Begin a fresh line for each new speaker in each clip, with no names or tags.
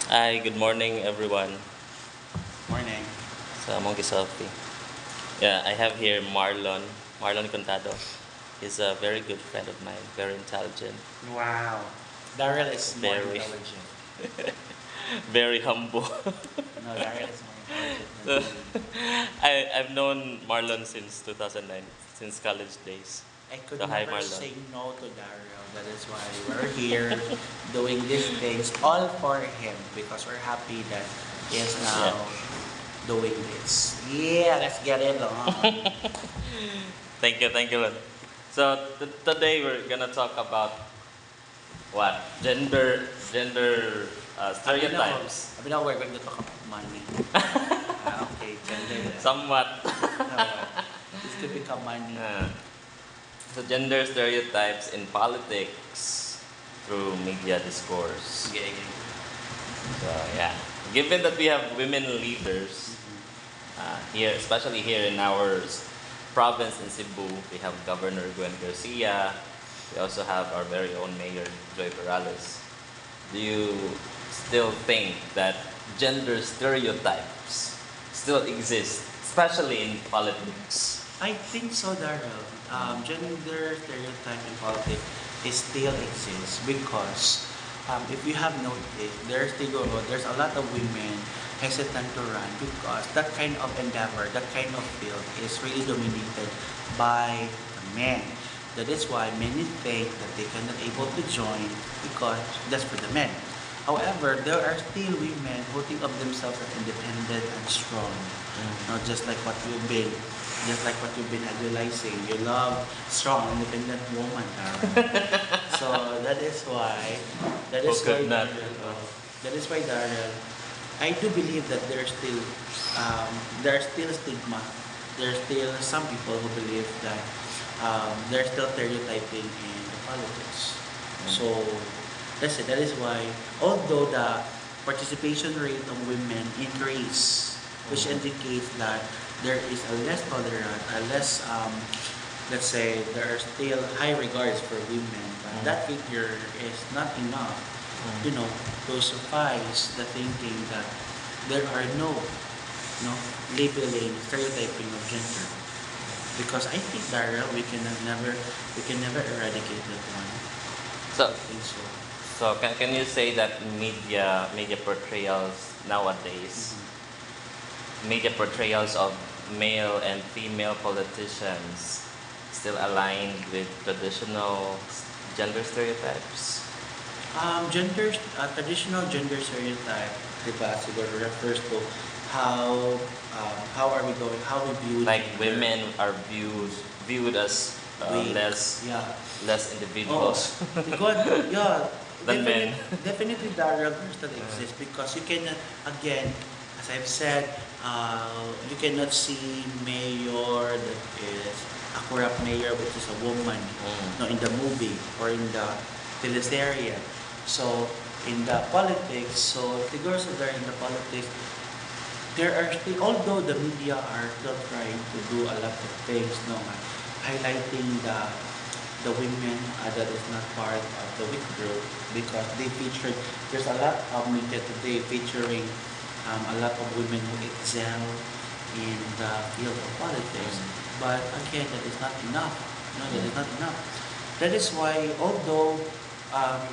Hi, good morning everyone.
Morning.
So I'm Selfie. Yeah, I have here Marlon Contado. He's a very good friend of mine, very intelligent,
Wow. Daryl is more
very
intelligent.
very humble.
No, Daryl is more intelligent
So
than me.
I've known Marlon since 2009, since college days.
I
So
could
hi
never
Marlon.
say no to Daryl. That is why we're here doing these things all for him because we're happy that he is
Yeah.
now doing this. Yeah, let's get it on.
Thank you, Lon. So today we're gonna talk about what? Gender stereotypes.
Sabi na we're going to talk about money. Okay, gender.
Somewhat.
No, it's to become money.
Uh, so gender stereotypes in politics through media discourse.
Okay, okay.
So yeah, given that we have women leaders here, especially here in our province in Cebu, we have Governor Gwen Garcia. We also have our very own Mayor Joy Perales. Do you still think that gender stereotypes still exist, especially in politics?
I think so, Daryl. Gender stereotype in politics is still exists because if you have noticed, there's a lot of women hesitant to run because that kind of endeavor, that kind of field is really dominated by the men. That is why many think that they cannot able to join because that's for the men. However, there are still women who think of themselves as independent and strong. Not just like what you've been idolizing. You love strong, independent woman, Darrell. So that is why, that
Who
is why,
could not?
Darrell, that is why, Darrell, I do believe that there's still stigma. There's still some people who believe that there's still stereotyping in the politics. So that's it. That is why, although the participation rate of women increase, which indicates that there is a less tolerant, a less, let's say, there are still high regards for women, but that figure is not enough, to suffice the thinking that there are no labeling, stereotyping of gender. Because I think, Daryl, we can never eradicate that one.
So,
I think so.
can you say that media portrayals nowadays, media portrayals of male and female politicians still aligned with traditional gender stereotypes?
Traditional gender stereotype, diba, siguro refers to how, how are we going, how we view
Like
gender.
women are viewed as
Weak, yeah.
less
Oh,
individuals
because, yeah,
than men.
definitely Daryl still exists because you cannot, again, as I've said, you cannot see mayor that is a corrupt mayor which is a woman, no, in the movie or in the teleserye. So in the politics, so siguro sa there in the politics, there are still, although the media are still trying to do a lot of things, no, highlighting the women that is not part of the weak group because they featured, there's a lot of media today featuring a lot of women who excel in the field of politics. But again, that is not enough. No, that is not enough. That is why, although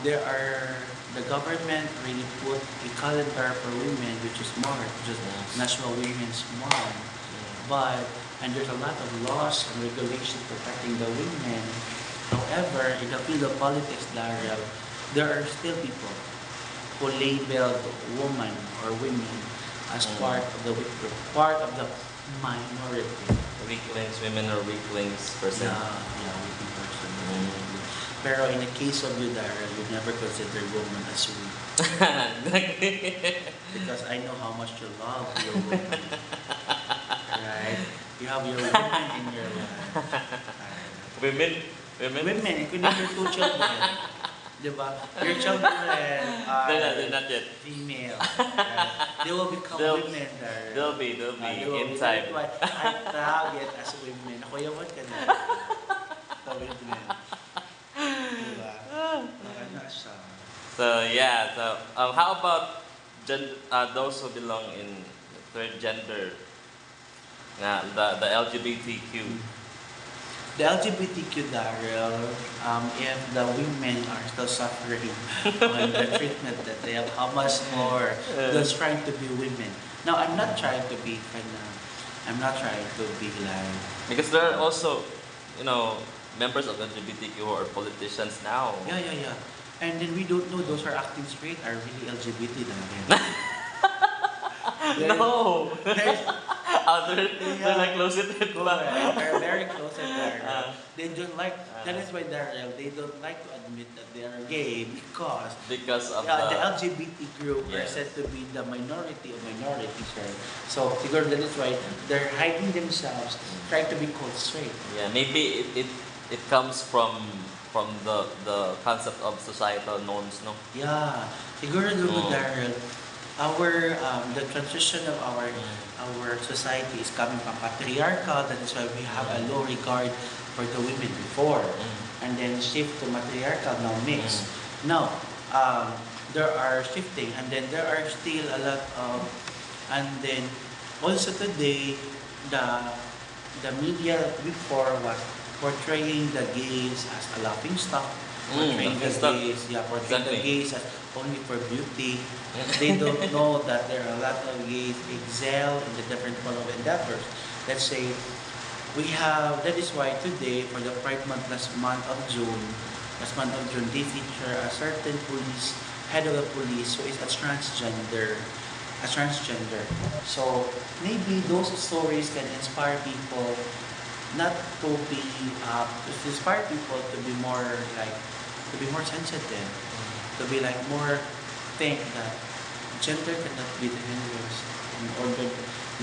there are, the government really put a calendar for women, which is March, just National Women's Month. But, and there's a lot of laws and regulations protecting the women. However, in the field of politics, Daryl, there are still people who labeled woman or women as part of the weak group, part of the minority.
Weaklings, women are weaklings person.
Yeah, weak person. Pero in the case of you, Daryl, you never consider woman as weak. Because I know how much you love your woman. Right? You have your woman in your life.
women, women.
Women, including your two children. Diba? Your children are
They're not yet.
female. Right? They will become
They'll-
women, Daryl.
They'll be
They will
in
be.
time.
That's why I tag it as women. Ako yawan ka na. Sa women. Diba? Ano siya?
So yeah, so how about those who belong in third gender, the LGBTQ.
The LGBTQ, Daryl, if the women are still suffering on the treatment that they have, how much more those trying to be women. Now, I'm not trying to be I'm not trying to be like,
Because there are also, you know, members of LGBTQ who are politicians now.
yeah. And then we don't know those who are acting straight are really LGBT, Daryl.
No!
There's,
They're like closeted lang.
they're very close to Daryl. They don't like, that is why Daryl, they don't like to admit that they are gay
Because of
the LGBT group are
Yes.
said to be the minority of minorities, right? So siguro that is why they're hiding themselves, trying to be called straight.
Yeah, maybe it comes from the concept of societal norms, no?
Yeah, siguro Daryl, the transition of our society is coming from patriarchal. That is why we have a low regard for the women before, and then shift to matriarchal now mix. Now, there are shifting, and then there are still a lot of, and then also today, the media before was portraying the gays as a laughing stock, portraying the gays, portraying the gays as only for beauty. They don't know that there are a lot of gays excel in the different form of endeavors. Let's say that is why today for the Pride Month last month of June, they feature a certain head of the police who is a transgender. So maybe those stories can inspire people not to be to inspire people to be more sensitive, to be like more think that gender cannot be the hindrance in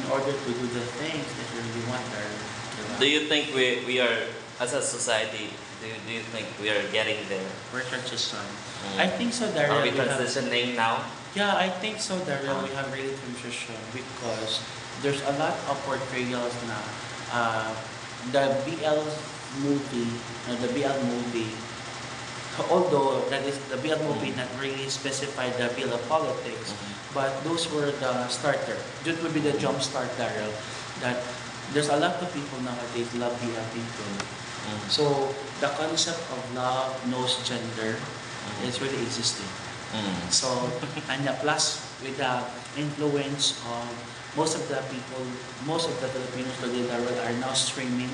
order to do the things that you really want.
Do you think we are, as a society, do you think we are getting there?
We're transition. I think so, Daryl.
Are we transitioning now?
Yeah, I think so, Daryl. We have really transition because there's a lot of portrayals na the BL movie, although that is the BL movie not really specified the BL of politics, but those were the starter. That would be the jump start, Daryl. That there's a lot of people nowadays love BL people. So the concept of love knows gender is really existing. So and plus with the influence of most of the Filipinos today are now streaming.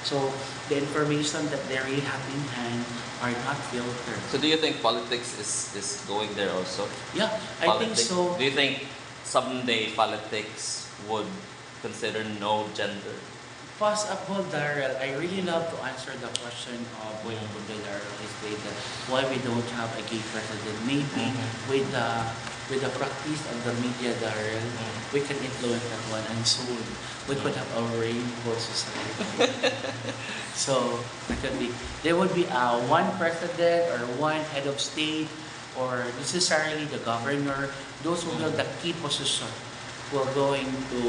So the information that they really have in hand are not filtered.
So do you think politics is going there also?
Yeah, I think so.
Do you think someday politics would consider no gender?
Possible, Daryl. I really love to answer the question of when Daryl is that why we don't have a gay president. Maybe with the practice of the media, Daryl, we can influence that one, and soon we could have a rainbow society. So there would be one president or one head of state, or necessarily the governor. Those who have the key position who are going to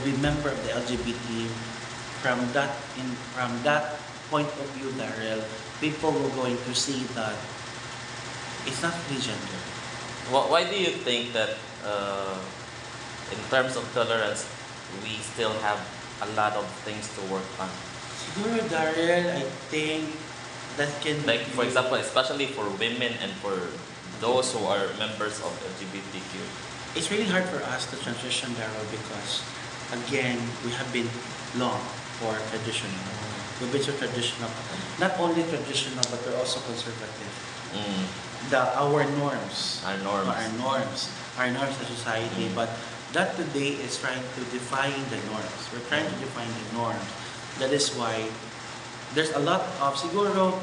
be member of the LGBT. From that point of view, Daryl, people were going to see that it's not really gender.
Why do you think that in terms of tolerance, we still have a lot of things to work on?
Siguro, Daryl, I think that can
Like, for example, especially for women and for those who are members of LGBTQ.
It's really hard for us to transition, Daryl, because again, we have been long for traditional. We've been so traditional. Not only traditional, but we're also conservative. Our norms of society, but that today is trying to define the norms. We're trying to define the norms. That is why there's a lot of, siguro,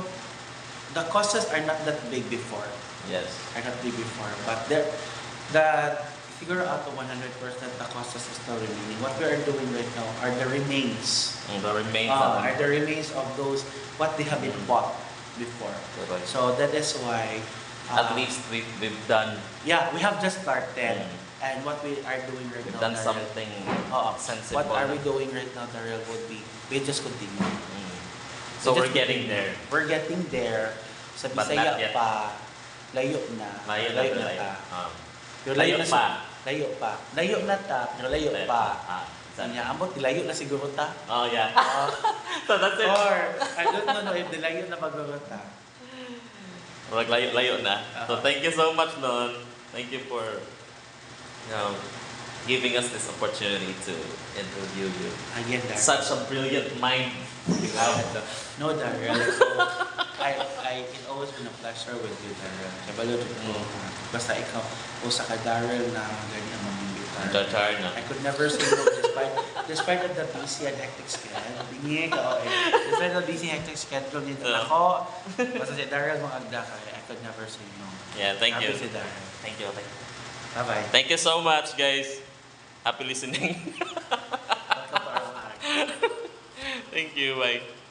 the causes are not that big before.
Yes.
Are not big before, but siguro out of 100%, the causes is still remaining. What we are doing right now are the remains. Are the remains of those, what they have been bought before.
Correct.
So that is why
at least we've done.
Yeah, we have just started. And what we are doing right
We've
now,
done something sensible.
What are we doing right now, Daryl, would be, we just continue.
So we're getting there.
We're getting there. Sa
But
Bisaya
not yet.
pa, layo na.
Layo na,
Layo na
layo.
ta. Pero
Layo
na
pa.
Layo pa. Layo na ta, pero layo pa.
Sabi
Niya, ambot, dilayo na siguro ta.
Oh, yeah. So that's it.
Or, I don't know if dilayo na maguro ta.
Layo na. So thank you so much, Non. Thank you for giving us this opportunity to interview you.
Again, Darrell.
Such a brilliant mind.
No, Darrell. So, it always been a pleasure with you, Darrell. Kabalo ko. Basta ikaw, usa ka Darrell na ganyan mamimbitar.
Chachar na.
I could never say no despite of the busy and hectic schedule. Bingig ako eh. Despite of the busy and hectic schedule nito ako, basta si Darrell mga agda ka, I could never say no.
Yeah, thank you.
Si Darrell.
Thank you.
Bye-bye.
Thank you so much, guys. Happy listening.
Welcome to our vlog.
Thank you. Bye.